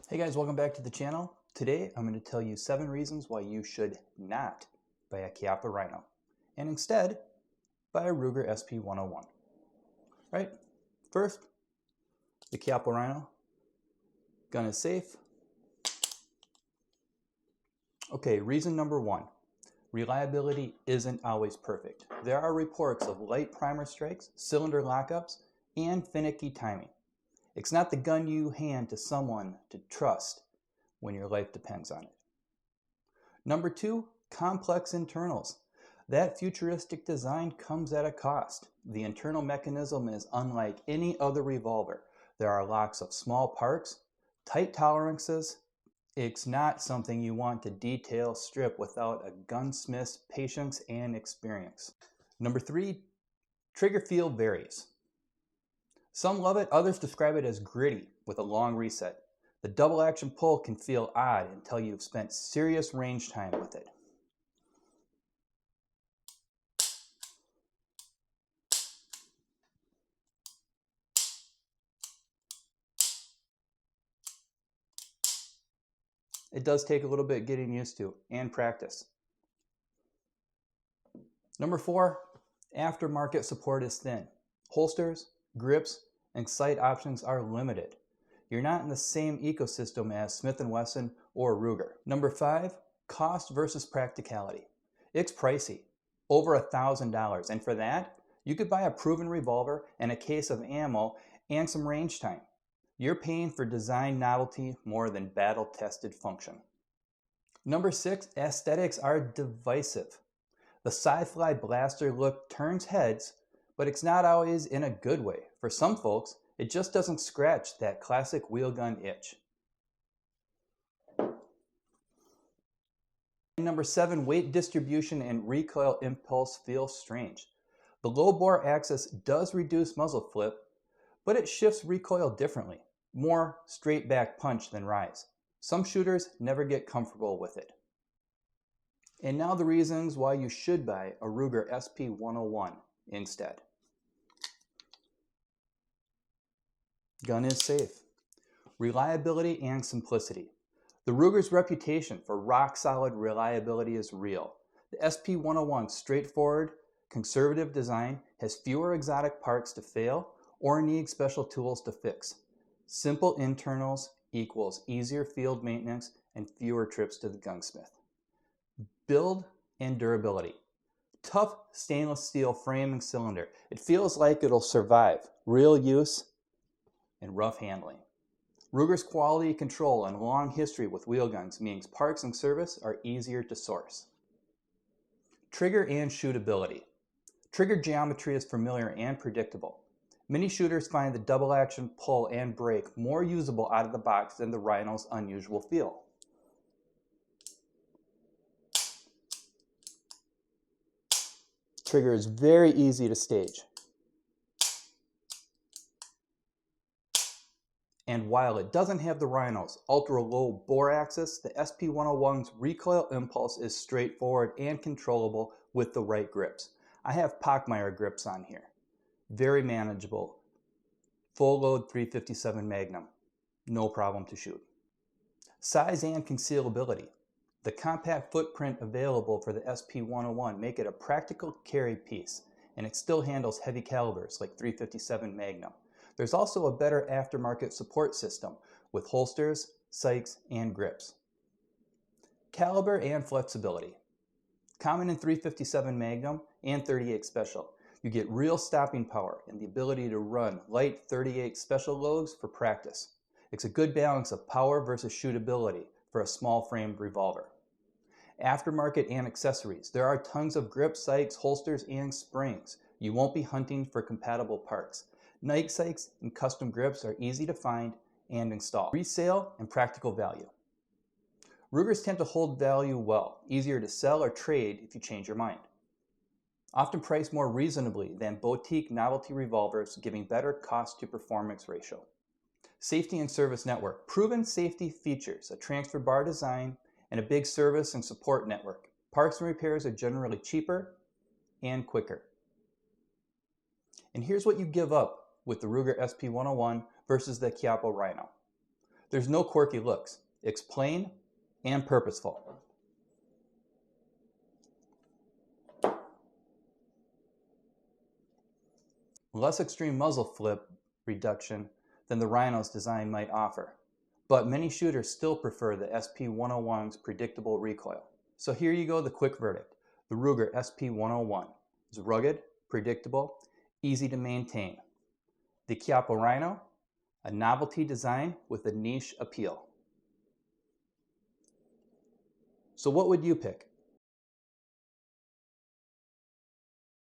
Hey guys, welcome back to the channel. Today I'm going to tell you 7 reasons why you should not buy a Chiappa Rhino and instead buy a Ruger SP101. Right? First, the Chiappa Rhino. Gun is safe. Okay, reason number 1. Reliability isn't always perfect. There are reports of light primer strikes, cylinder lockups, and finicky timing. It's not the gun you hand to someone to trust when your life depends on it. Number 2, complex internals. That futuristic design comes at a cost. The internal mechanism is unlike any other revolver. There are lots of small parts, tight tolerances. It's not something you want to detail strip without a gunsmith's patience and experience. Number 3, trigger feel varies. Some love it, others describe it as gritty with a long reset. The double action pull can feel odd until you've spent serious range time with it. It does take a little bit getting used to and practice. Number 4, aftermarket support is thin. Holsters, grips, and sight options are limited. You're not in the same ecosystem as Smith & Wesson or Ruger. Number 5, cost versus practicality. It's pricey, over $1,000, and for that, you could buy a proven revolver and a case of ammo and some range time. You're paying for design novelty more than battle-tested function. Number 6, aesthetics are divisive. The sci-fi blaster look turns heads, but it's not always in a good way. For some folks, it just doesn't scratch that classic wheel gun itch. Number 7, weight distribution and recoil impulse feel strange. The low bore axis does reduce muzzle flip, but it shifts recoil differently. More straight back punch than rise. Some shooters never get comfortable with it. And now the reasons why you should buy a Ruger SP101 instead. Gun is safe. Reliability and simplicity. The Ruger's reputation for rock-solid reliability is real. The SP101's straightforward, conservative design has fewer exotic parts to fail or need special tools to fix. Simple internals equals easier field maintenance and fewer trips to the gunsmith. Build and durability. Tough stainless steel frame and cylinder. It feels like it'll survive real use and rough handling. Ruger's quality control and long history with wheel guns means parts and service are easier to source. Trigger and shootability. Trigger geometry is familiar and predictable. Many shooters find the double action pull and break more usable out of the box than the Rhino's unusual feel. Trigger is very easy to stage. And while it doesn't have the Rhino's ultra-low bore axis, the SP101's recoil impulse is straightforward and controllable with the right grips. I have Pockmeyer grips on here. Very manageable. Full load 357 Magnum. No problem to shoot. Size and concealability. The compact footprint available for the SP101 make it a practical carry piece, and it still handles heavy calibers like 357 Magnum. There's also a better aftermarket support system with holsters, sights, and grips. Caliber and flexibility. Common in 357 Magnum and 38 Special. You get real stopping power and the ability to run light 38 Special loads for practice. It's a good balance of power versus shootability for a small framed revolver. Aftermarket and accessories. There are tons of grips, sights, holsters, and springs. You won't be hunting for compatible parts. Night sights and custom grips are easy to find and install. Resale and practical value. Rugers tend to hold value well, easier to sell or trade if you change your mind. Often priced more reasonably than boutique novelty revolvers, giving better cost to performance ratio. Safety and service network. Proven safety features, a transfer bar design, and a big service and support network. Parts and repairs are generally cheaper and quicker. And here's what you give up with the Ruger SP101 versus the Chiappa Rhino. There's no quirky looks. It's plain and purposeful. Less extreme muzzle flip reduction than the Rhino's design might offer, but many shooters still prefer the SP101's predictable recoil. So here you go, the quick verdict. The Ruger SP101 is rugged, predictable, easy to maintain. The Chiappa Rhino, a novelty design with a niche appeal. So what would you pick?